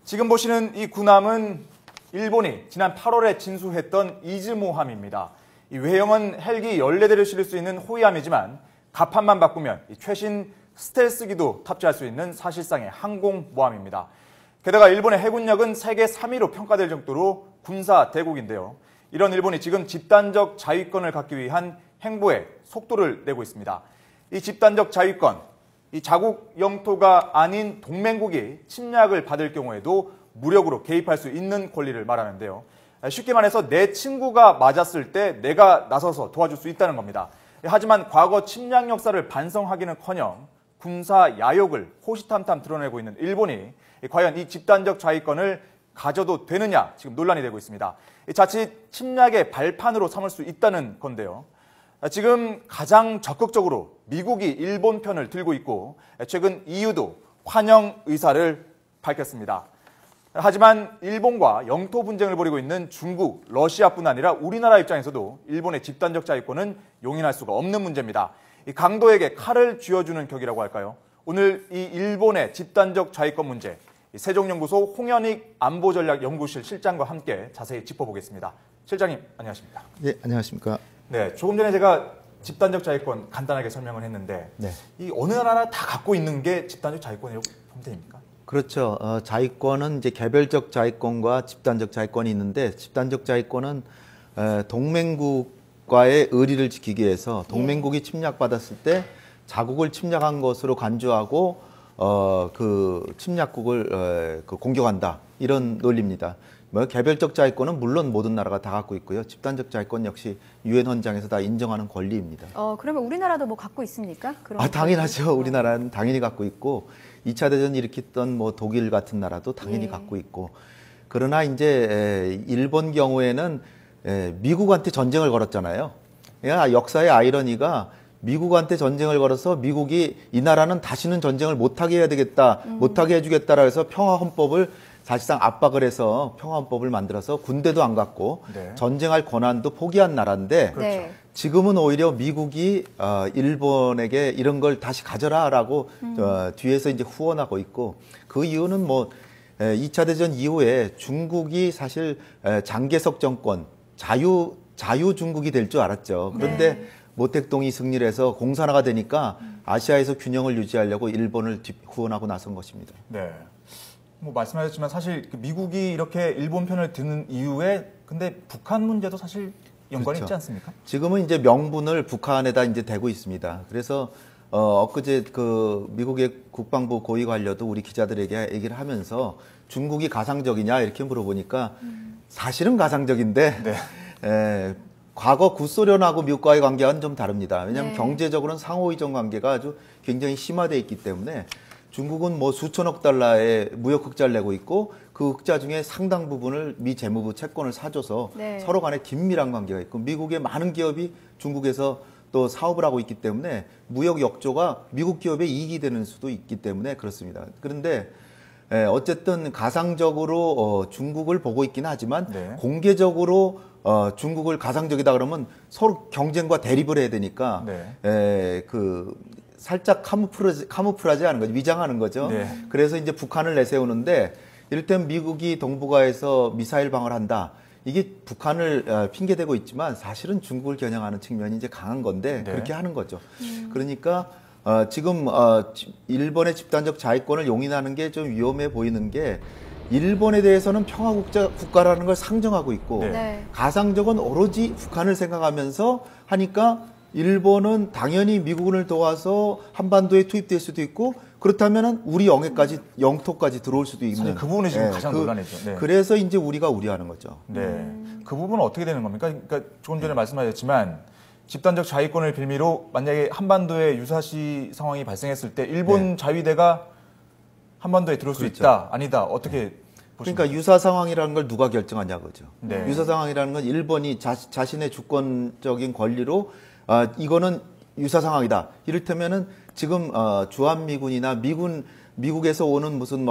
지금 보시는 이 군함은 일본이 지난 8월에 진수했던 이즈모함입니다. 이 외형은 헬기 14대를 실을 수 있는 호위함이지만 갑판만 바꾸면 최신 스텔스기도 탑재할 수 있는 사실상의 항공모함입니다. 게다가 일본의 해군력은 세계 3위로 평가될 정도로 군사 대국인데요. 이런 일본이 지금 집단적 자위권을 갖기 위한 행보에 속도를 내고 있습니다. 이 집단적 자위권, 이 자국 영토가 아닌 동맹국이 침략을 받을 경우에도 무력으로 개입할 수 있는 권리를 말하는데요. 쉽게 말해서 내 친구가 맞았을 때 내가 나서서 도와줄 수 있다는 겁니다. 하지만 과거 침략 역사를 반성하기는커녕 군사 야욕을 호시탐탐 드러내고 있는 일본이 과연 이 집단적 자위권을 가져도 되느냐 지금 논란이 되고 있습니다. 자칫 침략의 발판으로 삼을 수 있다는 건데요. 지금 가장 적극적으로 미국이 일본 편을 들고 있고 최근 EU도 환영 의사를 밝혔습니다. 하지만 일본과 영토 분쟁을 벌이고 있는 중국, 러시아뿐 아니라 우리나라 입장에서도 일본의 집단적 자위권은 용인할 수가 없는 문제입니다. 이 강도에게 칼을 쥐어주는 격이라고 할까요? 오늘 이 일본의 집단적 자위권 문제, 세종연구소 홍현익 안보전략연구실 실장과 함께 자세히 짚어보겠습니다. 실장님, 안녕하십니까? 네, 안녕하십니까? 네, 조금 전에 제가 집단적 자위권 간단하게 설명을 했는데 이 어느 나라 다 갖고 있는 게 집단적 자위권이라고 보면 됩니까? 그렇죠. 자위권은 이제 개별적 자위권과 집단적 자위권이 있는데 집단적 자위권은 동맹국과의 의리를 지키기 위해서 동맹국이 침략받았을 때 자국을 침략한 것으로 간주하고 그 침략국을 공격한다 이런 논리입니다. 개별적 자위권은 물론 모든 나라가 다 갖고 있고요. 집단적 자위권 역시 유엔 헌장에서 다 인정하는 권리입니다. 그러면 우리나라도 뭐 갖고 있습니까? 당연하죠. 우리나라는 당연히 갖고 있고 2차 대전 일으켰던 뭐 독일 같은 나라도 당연히 갖고 있고 그러나 이제 일본 경우에는 미국한테 전쟁을 걸었잖아요. 역사의 아이러니가 미국한테 전쟁을 걸어서 미국이 이 나라는 다시는 전쟁을 못하게 해야 되겠다, 못하게 해주겠다라 해서 평화헌법을 사실상 압박을 해서 평화헌법을 만들어서 군대도 안 갖고 전쟁할 권한도 포기한 나라인데 지금은 오히려 미국이 일본에게 이런 걸 다시 가져라라고 뒤에서 이제 후원하고 있고 그 이유는 뭐 2차 대전 이후에 중국이 사실 장개석 정권, 자유 중국이 될 줄 알았죠. 그런데 모택동이 승리를 해서 공산화가 되니까 아시아에서 균형을 유지하려고 일본을 후원하고 나선 것입니다. 네. 뭐 말씀하셨지만 사실 미국이 이렇게 일본 편을 드는 이유에 근데 북한 문제도 사실 연관이 있지 않습니까? 지금은 이제 명분을 북한에다 이제 대고 있습니다. 그래서 엊그제 그 미국의 국방부 고위 관료도 우리 기자들에게 얘기를 하면서 중국이 가상적이냐 이렇게 물어보니까 사실은 가상적인데 과거 구소련하고 미국과의 관계와는 좀 다릅니다. 왜냐하면 경제적으로는 상호의존 관계가 아주 굉장히 심화되어 있기 때문에 중국은 뭐 수천억 달러의 무역 흑자를 내고 있고 그 흑자 중에 상당 부분을 미 재무부 채권을 사줘서 서로 간에 긴밀한 관계가 있고 미국의 많은 기업이 중국에서 또 사업을 하고 있기 때문에 무역 역조가 미국 기업의 이익이 되는 수도 있기 때문에 그렇습니다. 그런데 어쨌든 가상적으로 중국을 보고 있긴 하지만 공개적으로 중국을 가상적이다 그러면 서로 경쟁과 대립을 해야 되니까 살짝 카무프라지하는 거죠. 위장하는 거죠. 그래서 이제 북한을 내세우는데 이를테면 미국이 동북아에서 미사일 방어를 한다. 이게 북한을 핑계대고 있지만 사실은 중국을 겨냥하는 측면이 이제 강한 건데 그렇게 하는 거죠. 그러니까 지금 일본의 집단적 자위권을 용인하는 게 좀 위험해 보이는 게 일본에 대해서는 평화국가라는 걸 상정하고 있고 가상적은 오로지 북한을 생각하면서 하니까 일본은 당연히 미국을 도와서 한반도에 투입될 수도 있고 그렇다면 우리 영토까지 들어올 수도 있는 그 부분이 지금 가장 논란이죠. 그래서 이제 우리가 우려하는 거죠. 그 부분은 어떻게 되는 겁니까? 그러니까 조금 전에 말씀하셨지만 집단적 자위권을 빌미로 만약에 한반도에 유사시 상황이 발생했을 때 일본 자위대가 한반도에 들어올 수 있다, 아니다, 어떻게 보십니까? 그러니까 유사 상황이라는 걸 누가 결정하냐 거죠. 유사 상황이라는 건 일본이 자신의 주권적인 권리로 이거는 유사 상황이다. 이를테면은 지금 주한미군이나 미국에서 오는 무슨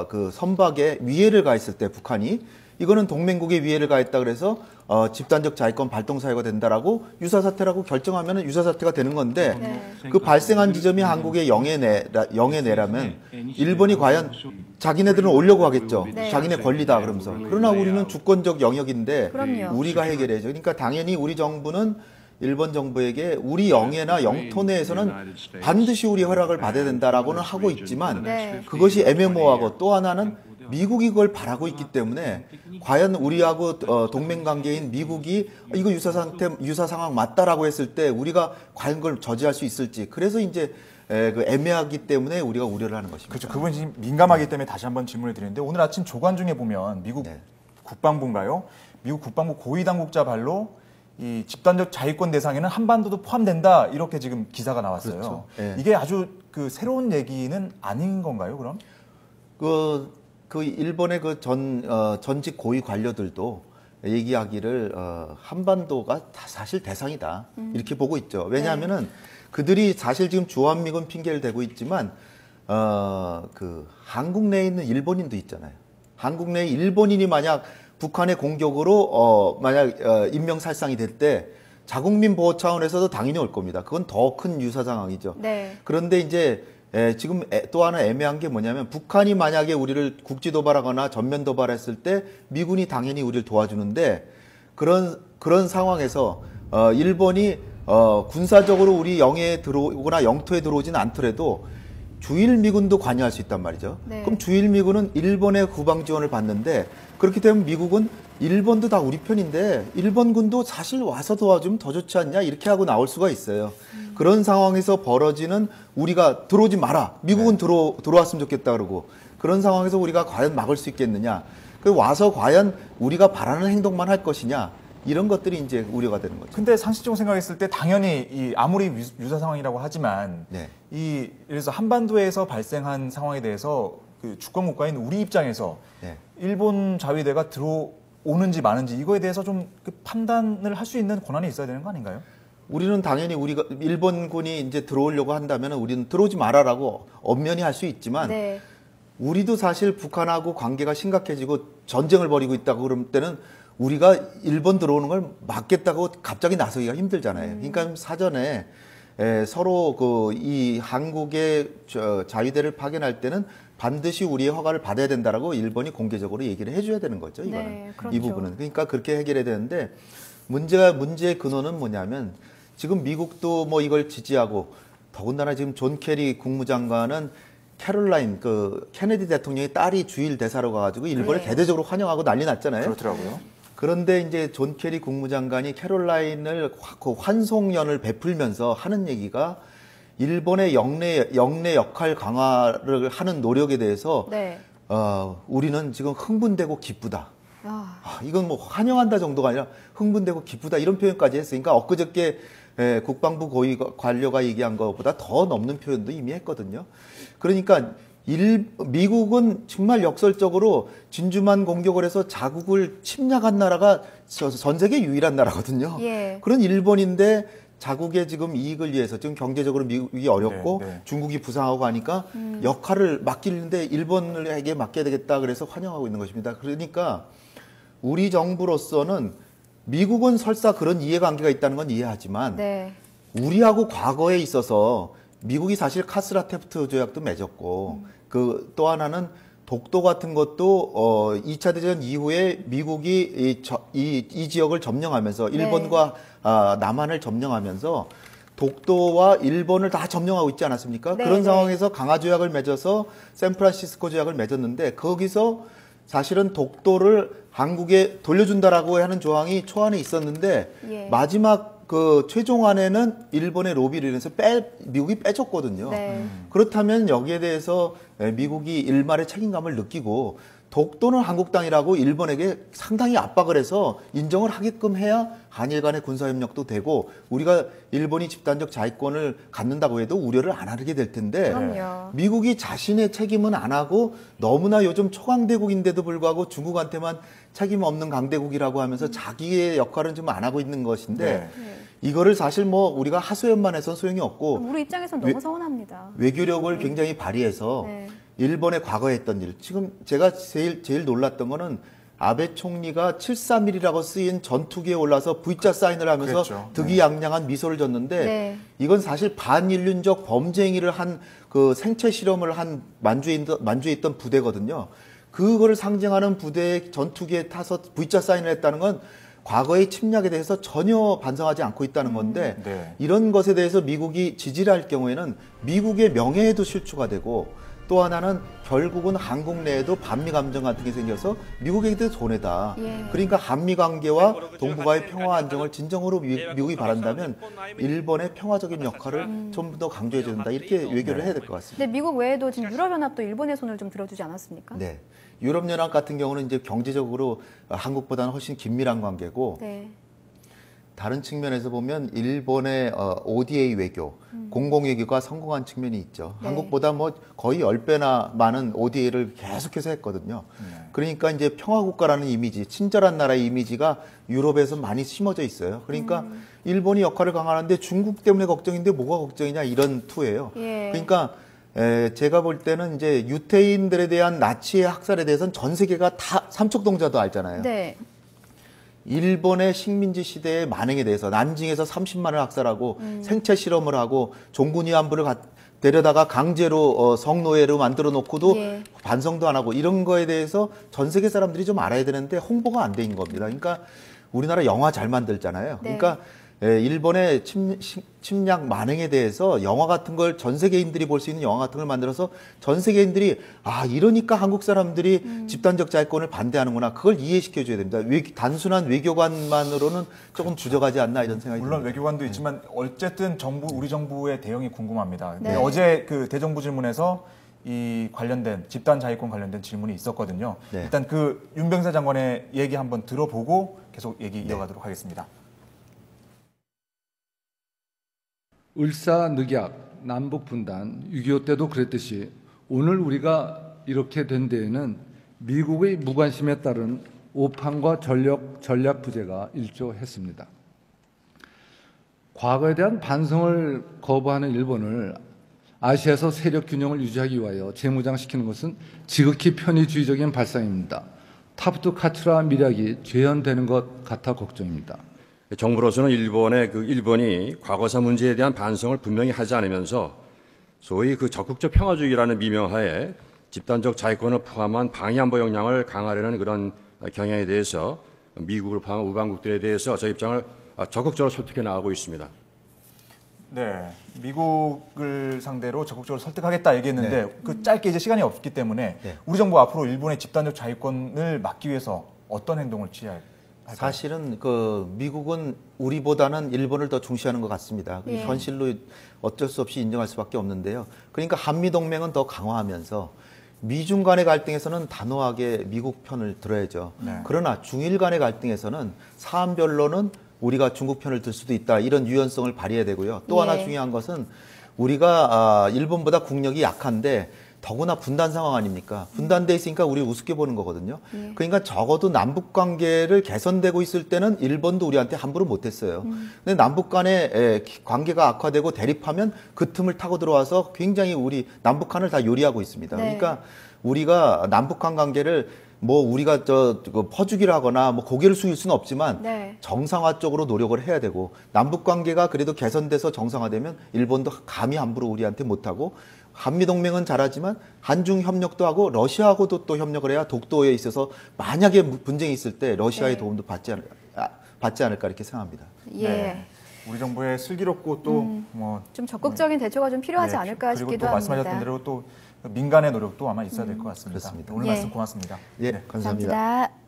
그 선박에 위해를 가했을 때 북한이 이거는 동맹국의 위해를 가했다 그래서 집단적 자위권 발동 사유가 된다라고 유사사태라고 결정하면 유사사태가 되는 건데 네. 그 발생한 지점이 한국의 영해내라면 일본이 과연 자기네들은 오려고 하겠죠. 네. 자기네 권리다 그러면서. 그러나 우리는 주권적 영역인데 그럼요. 우리가 해결해야죠. 그러니까 당연히 우리 정부는 일본 정부에게 우리 영해나 영토 내에서는 반드시 우리 허락을 받아야 된다라고는 하고 있지만 네. 그것이 애매모호하고 또 하나는 미국이 그걸 바라고 있기 때문에 과연 우리하고 동맹 관계인 미국이 이거 유사 상황 맞다라고 했을 때 우리가 과연 그걸 저지할 수 있을지 그래서 이제 그 애매하기 때문에 우리가 우려를 하는 것입니다. 그렇죠. 그건 지금 민감하기 때문에 다시 한번 질문을 드리는데 오늘 아침 조간 중에 보면 미국 네. 국방부인가요? 미국 국방부 고위 당국자 발로 이 집단적 자위권 대상에는 한반도도 포함된다 이렇게 지금 기사가 나왔어요. 그렇죠. 네. 이게 아주 그 새로운 얘기는 아닌 건가요? 그럼? 그 일본의 전직 고위 관료들도 얘기하기를 한반도가 사실 대상이다 이렇게 보고 있죠. 왜냐하면은 그들이 사실 지금 주한미군 핑계를 대고 있지만 그 한국 내에 있는 일본인도 있잖아요. 한국 내에 일본인이 만약 북한의 공격으로 만약 인명살상이 될 때 자국민 보호 차원에서도 당연히 올 겁니다. 그건 더 큰 유사 상황이죠. 네. 그런데 이제 지금 또 하나 애매한 게 뭐냐면 북한이 만약에 우리를 국지 도발하거나 전면 도발했을 때 미군이 당연히 우리를 도와주는데 그런 상황에서 일본이 군사적으로 우리 영해에 들어오거나 영토에 들어오지는 않더라도 주일 미군도 관여할 수 있단 말이죠. 네. 그럼 주일 미군은 일본의 국방 지원을 받는데 그렇게 되면 미국은 일본도 다 우리 편인데 일본군도 사실 와서 도와주면 더 좋지 않냐 이렇게 하고 나올 수가 있어요. 그런 상황에서 벌어지는 우리가 들어오지 마라. 미국은 들어왔으면 좋겠다 그러고 그런 상황에서 우리가 과연 막을 수 있겠느냐. 그 와서 과연 우리가 바라는 행동만 할 것이냐. 이런 것들이 이제 우려가 되는 거죠. 근데 상식적으로 생각했을 때 당연히 이 아무리 유사 상황이라고 하지만 네. 이 예를 들어서 한반도에서 발생한 상황에 대해서 그 주권 국가인 우리 입장에서 네. 일본 자위대가 들어오는지 마는지 이거에 대해서 좀 그 판단을 할 수 있는 권한이 있어야 되는 거 아닌가요? 우리는 당연히 우리가 일본군이 이제 들어오려고 한다면 우리는 들어오지 마라라고 엄연히 할 수 있지만 네. 우리도 사실 북한하고 관계가 심각해지고 전쟁을 벌이고 있다고 그럴 때는 우리가 일본 들어오는 걸 막겠다고 갑자기 나서기가 힘들잖아요. 그러니까 사전에 서로 이 한국의 자위대를 파견할 때는 반드시 우리의 허가를 받아야 된다라고 일본이 공개적으로 얘기를 해줘야 되는 거죠. 이거는 네, 그렇죠. 이 부분은 그러니까 그렇게 해결해야 되는데 문제의 근원은 뭐냐면 지금 미국도 뭐 이걸 지지하고 더군다나 지금 존 케리 국무장관은 캐롤라인 케네디 대통령의 딸이 주일 대사로 가가지고 일본을 네. 대대적으로 환영하고 난리 났잖아요. 그렇더라고요. 그런데 이제 존 케리 국무장관이 캐롤라인을 그 환송연을 베풀면서 하는 얘기가 일본의 영내 역할 강화를 하는 노력에 대해서 네. 우리는 지금 흥분되고 기쁘다. 아, 이건 뭐 환영한다 정도가 아니라 흥분되고 기쁘다 이런 표현까지 했으니까 엊그저께 국방부 고위 관료가 얘기한 것보다 더 넘는 표현도 이미 했거든요. 그러니까 미국은 정말 역설적으로 진주만 공격을 해서 자국을 침략한 나라가 전 세계 유일한 나라거든요. 예. 그런 일본인데 자국의 지금 이익을 위해서 지금 경제적으로 미국이 어렵고 네, 네. 중국이 부상하고 하니까 역할을 맡기는데 일본에게 맡겨야 되겠다 그래서 환영하고 있는 것입니다. 그러니까 우리 정부로서는 미국은 설사 그런 이해관계가 있다는 건 이해하지만 네. 우리하고 과거에 있어서 미국이 사실 카스라 테프트 조약도 맺었고 또 하나는 독도 같은 것도 2차 대전 이후에 미국이 이 지역을 점령하면서 일본과 남한을 점령하면서 독도와 일본을 다 점령하고 있지 않았습니까? 네, 그런 네. 상황에서 강화 조약을 맺어서 샌프란시스코 조약을 맺었는데 거기서 사실은 독도를 한국에 돌려준다라고 하는 조항이 초안에 있었는데 예. 마지막 그 최종안에는 일본의 로비를 인해서 미국이 빼줬거든요. 네. 그렇다면 여기에 대해서 미국이 일말의 책임감을 느끼고 독도는 한국 땅이라고 일본에게 상당히 압박을 해서 인정을 하게끔 해야 한일 간의 군사협력도 되고 우리가 일본이 집단적 자위권을 갖는다고 해도 우려를 안 하게 될 텐데 그럼요. 미국이 자신의 책임은 안 하고 너무나 요즘 초강대국인데도 불구하고 중국한테만 책임 없는 강대국이라고 하면서 자기의 역할은 좀 안 하고 있는 것인데 네. 이거를 사실 뭐 우리가 하소연만 해서는 소용이 없고 우리 입장에선 너무 서운합니다. 외교력을 굉장히 발휘해서 네. 일본의 과거에 했던 일 지금 제가 제일 놀랐던 거는 아베 총리가 731이라고 쓰인 전투기에 올라서 V자 사인을 하면서 그랬죠. 득이양양한 미소를 줬는데 네. 이건 사실 반인륜적 범죄 행위를 한 그 생체 실험을 한 만주에 있던 부대거든요. 그거를 상징하는 부대의 전투기에 타서 V자 사인을 했다는 건 과거의 침략에 대해서 전혀 반성하지 않고 있다는 건데 네. 이런 것에 대해서 미국이 지지를 할 경우에는 미국의 명예에도 실추가 되고 또 하나는 결국은 한국 내에도 반미 감정 같은 게 생겨서 미국에게도 손해다. 예. 그러니까 한미 관계와 동북아의 평화 안정을 진정으로 미국이 바란다면 일본의 평화적인 역할을 좀 더 강조해야 된다. 이렇게 외교를 해야 될 것 같습니다. 근데 미국 외에도 지금 유럽연합도 일본의 손을 좀 들어주지 않았습니까? 네. 유럽연합 같은 경우는 이제 경제적으로 한국보다는 훨씬 긴밀한 관계고 네. 다른 측면에서 보면 일본의 ODA 외교, 공공외교가 성공한 측면이 있죠. 네. 한국보다 뭐 거의 10배나 많은 ODA를 계속해서 했거든요. 그러니까 이제 평화국가라는 이미지, 친절한 나라의 이미지가 유럽에서 많이 심어져 있어요. 그러니까 일본이 역할을 강화하는데 중국 때문에 걱정인데 뭐가 걱정이냐 이런 투예요. 예. 그러니까 제가 볼 때는 이제 유태인들에 대한 나치의 학살에 대해서는 전 세계가 다 삼척동자도 알잖아요. 네. 일본의 식민지 시대의 만행에 대해서 난징에서 30만을 학살하고 생체 실험을 하고 종군 위안부를 데려다가 강제로 성노예로 만들어 놓고도 예. 반성도 안 하고 이런 거에 대해서 전 세계 사람들이 좀 알아야 되는데 홍보가 안 된 겁니다. 그러니까 우리나라 영화 잘 만들잖아요. 네. 그러니까 일본의 침략 만행에 대해서 영화 같은 걸 전 세계인들이 볼 수 있는 영화 같은 걸 만들어서 전 세계인들이 아 이러니까 한국 사람들이 집단적 자위권을 반대하는구나 그걸 이해시켜 줘야 됩니다. 단순한 외교관만으로는 조금 부족하지 않나 이런 생각이 물론 듭니다. 외교관도 있지만 어쨌든 우리 정부의 대응이 궁금합니다. 네. 어제 그 대정부 질문에서 이 관련된 집단 자위권 관련된 질문이 있었거든요. 네. 일단 그 윤병세 장관의 얘기 한번 들어보고 계속 얘기 이어가도록 하겠습니다. 을사늑약, 남북분단, 6.25 때도 그랬듯이 오늘 우리가 이렇게 된 데에는 미국의 무관심에 따른 오판과 전략 부재가 일조했습니다. 과거에 대한 반성을 거부하는 일본을 아시아에서 세력 균형을 유지하기 위하여 재무장시키는 것은 지극히 편의주의적인 발상입니다. 타부트 카츠라 미략이 재현되는 것 같아 걱정입니다. 정부로서는 일본이 과거사 문제에 대한 반성을 분명히 하지 않으면서 소위 그 적극적 평화주의라는 미명하에 집단적 자위권을 포함한 방위안보 역량을 강화하려는 그런 경향에 대해서 미국을 포함한 우방국들에 대해서 저 입장을 적극적으로 설득해 나가고 있습니다. 네, 미국을 상대로 적극적으로 설득하겠다 얘기했는데 그 짧게 이제 시간이 없기 때문에 우리 정부 앞으로 일본의 집단적 자위권을 막기 위해서 어떤 행동을 취해야 할까요? 사실은 그 미국은 우리보다는 일본을 더 중시하는 것 같습니다. 예. 현실로 어쩔 수 없이 인정할 수밖에 없는데요. 그러니까 한미 동맹은 더 강화하면서 미중 간의 갈등에서는 단호하게 미국 편을 들어야죠. 그러나 중일 간의 갈등에서는 사안별로는 우리가 중국 편을 들 수도 있다. 이런 유연성을 발휘해야 되고요. 또 하나 예. 중요한 것은 우리가 일본보다 국력이 약한데 더구나 분단 상황 아닙니까? 분단돼 있으니까 우리 우습게 보는 거거든요. 그러니까 적어도 남북 관계를 개선되고 있을 때는 일본도 우리한테 함부로 못했어요. 근데 남북 간의 관계가 악화되고 대립하면 그 틈을 타고 들어와서 굉장히 우리 남북한을 다 요리하고 있습니다. 네. 그러니까 우리가 남북한 관계를 뭐 우리가 퍼주기를 하거나 뭐 고개를 숙일 수는 없지만 네. 정상화 쪽으로 노력을 해야 되고 남북 관계가 그래도 개선돼서 정상화되면 일본도 감히 함부로 우리한테 못하고 한미 동맹은 잘하지만 한중 협력도 하고 러시아하고도 또 협력을 해야 독도에 있어서 만약에 분쟁이 있을 때 러시아의 네. 도움도 받지 않을까 이렇게 생각합니다. 예. 네. 우리 정부의 슬기롭고 또 좀 적극적인 대처가 좀 필요하지 않을까 그리고 싶기도 또 말씀하셨던 합니다. 대로 또 민간의 노력도 아마 있어야 될 것 같습니다. 그렇습니다. 오늘 예. 말씀 고맙습니다. 예, 감사합니다. 감사합니다.